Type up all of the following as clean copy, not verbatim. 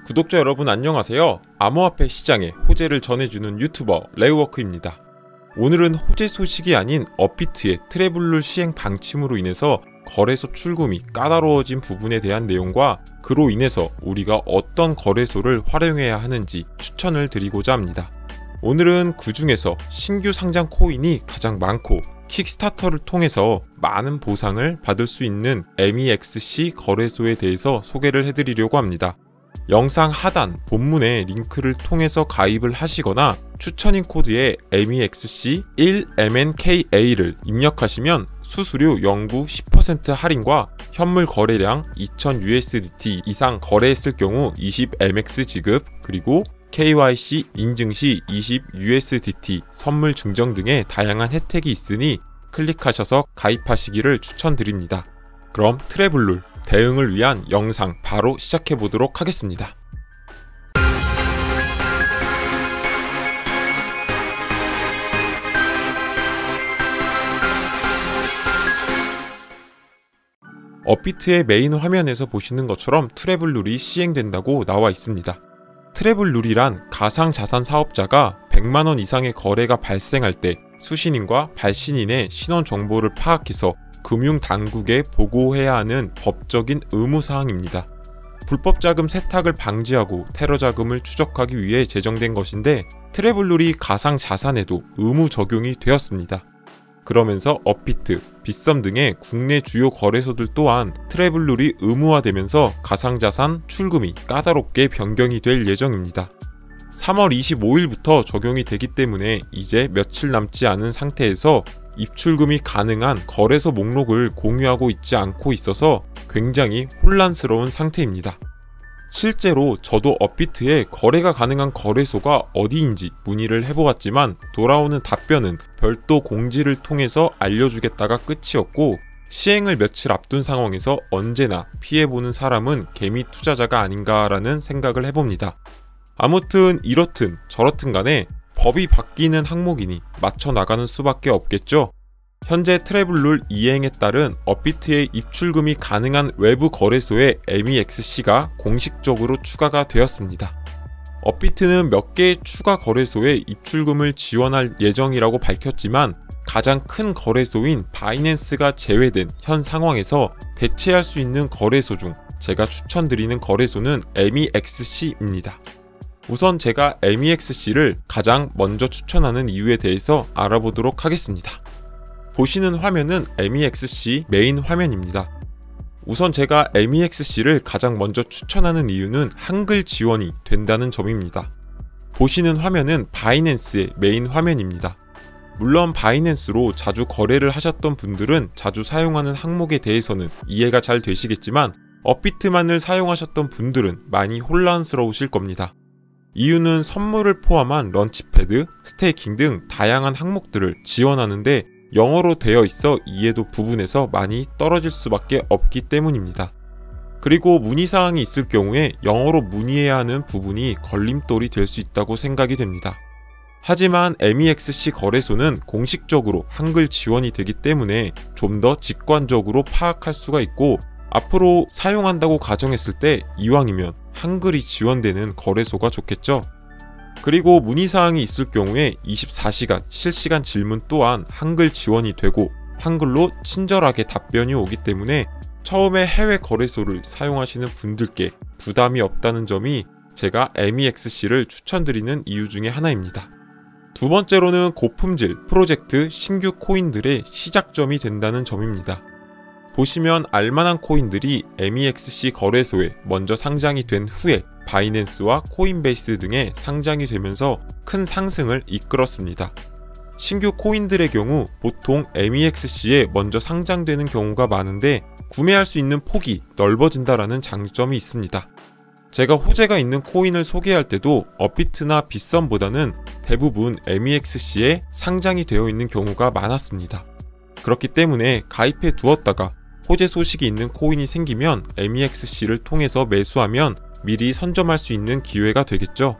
구독자 여러분 안녕하세요. 암호화폐 시장의 호재를 전해주는 유튜버 레이워크입니다. 오늘은 호재 소식이 아닌 업비트의 트래블룰 시행 방침으로 인해서 거래소 출금이 까다로워진 부분에 대한 내용과 그로 인해서 우리가 어떤 거래소를 활용해야 하는지 추천을 드리고자 합니다. 오늘은 그 중에서 신규 상장 코인이 가장 많고 킥스타터를 통해서 많은 보상을 받을 수 있는 MEXC 거래소에 대해서 소개를 해드리려고 합니다. 영상 하단 본문의 링크를 통해서 가입을 하시거나 추천인 코드에 MEXC1MNKA를 입력하시면 수수료 영구 10% 할인과 현물 거래량 2000USDT 이상 거래했을 경우 20MX 지급, 그리고 KYC 인증 시 20USDT 선물 증정 등의 다양한 혜택이 있으니 클릭하셔서 가입하시기를 추천드립니다. 그럼 트래블룰 대응을 위한 영상 바로 시작해 보도록 하겠습니다. 업비트의 메인 화면에서 보시는 것처럼 트래블룰이 시행된다고 나와 있습니다. 트래블룰이란 가상자산 사업자가 100만원 이상의 거래가 발생할 때 수신인과 발신인의 신원 정보를 파악해서 금융당국에 보고해야 하는 법적인 의무사항입니다. 불법 자금 세탁을 방지하고 테러 자금을 추적하기 위해 제정된 것인데 트래블룰이 가상자산에도 의무 적용이 되었습니다. 그러면서 업비트, 빗썸 등의 국내 주요 거래소들 또한 트래블룰이 의무화되면서 가상자산 출금이 까다롭게 변경이 될 예정입니다. 3월 25일부터 적용이 되기 때문에 이제 며칠 남지 않은 상태에서 입출금이 가능한 거래소 목록을 공유하고 있지 않고 있어서 굉장히 혼란스러운 상태입니다. 실제로 저도 업비트에 거래가 가능한 거래소가 어디인지 문의를 해보았지만 돌아오는 답변은 별도 공지를 통해서 알려주겠다가 끝이었고, 시행을 며칠 앞둔 상황에서 언제나 피해보는 사람은 개미 투자자가 아닌가라는 생각을 해봅니다. 아무튼 이렇든 저렇든 간에 법이 바뀌는 항목이니 맞춰 나가는 수밖에 없겠죠. 현재 트래블룰 이행에 따른 업비트의 입출금이 가능한 외부 거래소에 MEXC가 공식적으로 추가가 되었습니다. 업비트는 몇 개의 추가 거래소에 입출금을 지원할 예정이라고 밝혔지만 가장 큰 거래소인 바이낸스가 제외된 현 상황에서 대체할 수 있는 거래소 중 제가 추천드리는 거래소는 MEXC입니다. 우선 제가 MEXC를 가장 먼저 추천하는 이유에 대해서 알아보도록 하겠습니다. 보시는 화면은 MEXC 메인 화면입니다. 우선 제가 MEXC를 가장 먼저 추천하는 이유는 한글 지원이 된다는 점입니다. 보시는 화면은 바이낸스의 메인 화면입니다. 물론 바이낸스로 자주 거래를 하셨던 분들은 자주 사용하는 항목에 대해서는 이해가 잘 되시겠지만 업비트만을 사용하셨던 분들은 많이 혼란스러우실 겁니다. 이유는 선물을 포함한 런치패드, 스테이킹 등 다양한 항목들을 지원하는데 영어로 되어 있어 이해도 부분에서 많이 떨어질 수밖에 없기 때문입니다. 그리고 문의사항이 있을 경우에 영어로 문의해야 하는 부분이 걸림돌이 될 수 있다고 생각이 됩니다. 하지만 MEXC 거래소는 공식적으로 한글 지원이 되기 때문에 좀 더 직관적으로 파악할 수가 있고, 앞으로 사용한다고 가정했을 때 이왕이면 한글이 지원되는 거래소가 좋겠죠. 그리고 문의사항이 있을 경우에 24시간 실시간 질문 또한 한글 지원이 되고 한글로 친절하게 답변이 오기 때문에 처음에 해외 거래소를 사용하시는 분들께 부담이 없다는 점이 제가 MEXC를 추천드리는 이유 중에 하나입니다. 두 번째로는 고품질 프로젝트 신규 코인들의 시작점이 된다는 점입니다. 보시면 알만한 코인들이 MEXC 거래소에 먼저 상장이 된 후에 바이낸스와 코인베이스 등에 상장이 되면서 큰 상승을 이끌었습니다. 신규 코인들의 경우 보통 MEXC에 먼저 상장되는 경우가 많은데 구매할 수 있는 폭이 넓어진다라는 장점이 있습니다. 제가 호재가 있는 코인을 소개할 때도 업비트나 빗썸보다는 대부분 MEXC에 상장이 되어 있는 경우가 많았습니다. 그렇기 때문에 가입해 두었다가 호재 소식이 있는 코인이 생기면 MEXC를 통해서 매수하면 미리 선점할 수 있는 기회가 되겠죠.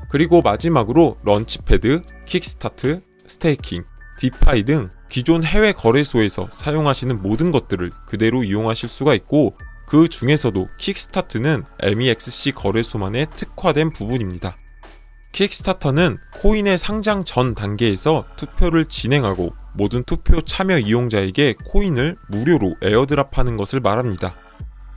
그리고 마지막으로 런치패드, 킥스타트, 스테이킹, 디파이 등 기존 해외 거래소에서 사용하시는 모든 것들을 그대로 이용하실 수가 있고, 그 중에서도 킥스타트는 MEXC 거래소만의 특화된 부분입니다. 킥스타터는 코인의 상장 전 단계에서 투표를 진행하고 모든 투표 참여 이용자에게 코인을 무료로 에어드랍하는 것을 말합니다.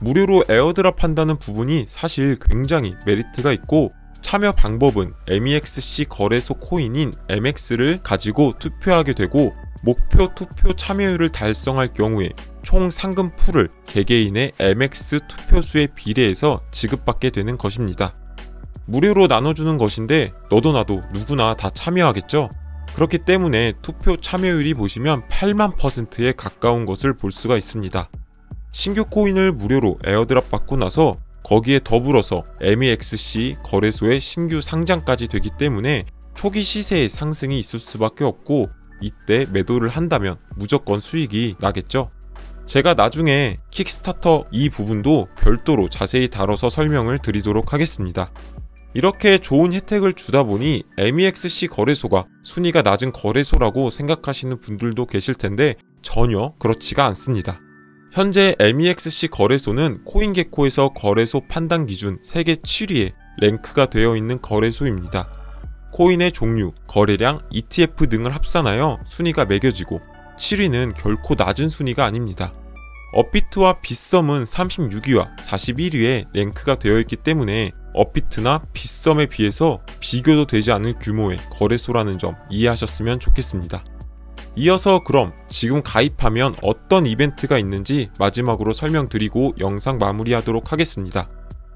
무료로 에어드랍한다는 부분이 사실 굉장히 메리트가 있고, 참여 방법은 MEXC 거래소 코인인 MX를 가지고 투표하게 되고, 목표 투표 참여율을 달성할 경우에 총 상금 풀을 개개인의 MX 투표수에 비례해서 지급받게 되는 것입니다. 무료로 나눠주는 것인데 너도 나도 누구나 다 참여하겠죠? 그렇기 때문에 투표 참여율이 보시면 8만%에 가까운 것을 볼 수가 있습니다. 신규 코인을 무료로 에어드랍 받고 나서 거기에 더불어서 MEXC 거래소의 신규 상장까지 되기 때문에 초기 시세의 상승이 있을 수밖에 없고, 이때 매도를 한다면 무조건 수익이 나겠죠. 제가 나중에 킥스타터 이 부분도 별도로 자세히 다뤄서 설명을 드리도록 하겠습니다. 이렇게 좋은 혜택을 주다 보니 MEXC 거래소가 순위가 낮은 거래소라고 생각하시는 분들도 계실 텐데 전혀 그렇지가 않습니다. 현재 MEXC 거래소는 코인게코에서 거래소 판단 기준 세계 7위에 랭크가 되어 있는 거래소입니다. 코인의 종류, 거래량, ETF 등을 합산하여 순위가 매겨지고 7위는 결코 낮은 순위가 아닙니다. 업비트와 빗썸은 36위와 41위에 랭크가 되어 있기 때문에 업비트나 빗썸에 비해서 비교도 되지 않을 규모의 거래소라는 점 이해하셨으면 좋겠습니다. 이어서 그럼 지금 가입하면 어떤 이벤트가 있는지 마지막으로 설명드리고 영상 마무리하도록 하겠습니다.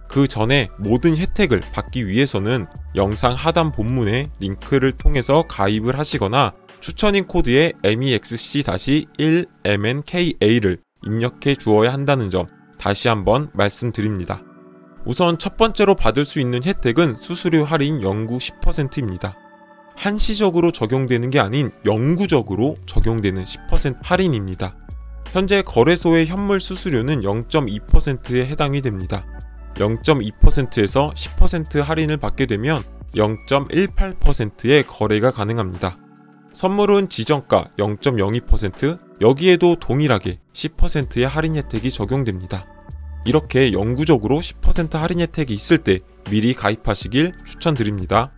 그 전에 모든 혜택을 받기 위해서는 영상 하단 본문의 링크를 통해서 가입을 하시거나 추천인 코드에 MEXC-1MNKA를 입력해 주어야 한다는 점 다시 한번 말씀드립니다. 우선 첫 번째로 받을 수 있는 혜택은 수수료 할인 영구 10%입니다. 한시적으로 적용되는 게 아닌 영구적으로 적용되는 10% 할인입니다. 현재 거래소의 현물 수수료는 0.2%에 해당이 됩니다. 0.2%에서 10% 할인을 받게 되면 0.18%의 거래가 가능합니다. 선물은 지정가 0.02%, 여기에도 동일하게 10%의 할인 혜택이 적용됩니다. 이렇게 영구적으로 10% 할인 혜택이 있을 때 미리 가입하시길 추천드립니다.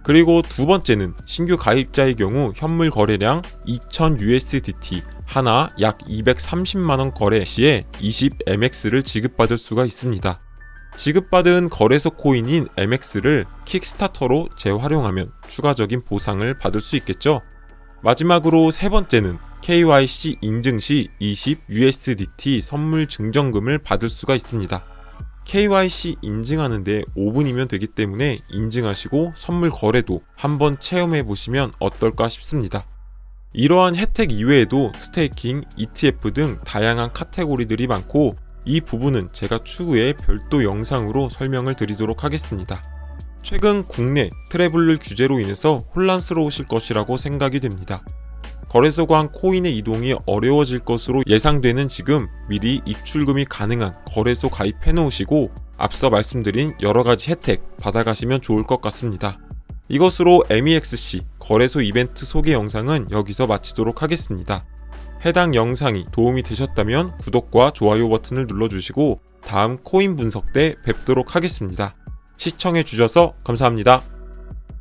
그리고 두 번째는 신규 가입자의 경우 현물 거래량 2000USDT 하나 약 230만원 거래 시에 20MX를 지급받을 수가 있습니다. 지급받은 거래소 코인인 MX를 킥스타터로 재활용하면 추가적인 보상을 받을 수 있겠죠. 마지막으로 세 번째는 KYC 인증 시 20USDT 선물 증정금을 받을 수가 있습니다. KYC 인증하는데 5분이면 되기 때문에 인증하시고 선물 거래도 한번 체험해 보시면 어떨까 싶습니다. 이러한 혜택 이외에도 스테이킹, ETF 등 다양한 카테고리들이 많고, 이 부분은 제가 추후에 별도 영상으로 설명을 드리도록 하겠습니다. 최근 국내 트래블러 규제로 인해서 혼란스러우실 것이라고 생각이 됩니다. 거래소 간 코인의 이동이 어려워질 것으로 예상되는 지금 미리 입출금이 가능한 거래소 가입해 놓으시고 앞서 말씀드린 여러가지 혜택 받아가시면 좋을 것 같습니다. 이것으로 MEXC 거래소 이벤트 소개 영상은 여기서 마치도록 하겠습니다. 해당 영상이 도움이 되셨다면 구독과 좋아요 버튼을 눌러주시고 다음 코인 분석 때 뵙도록 하겠습니다. 시청해주셔서 감사합니다.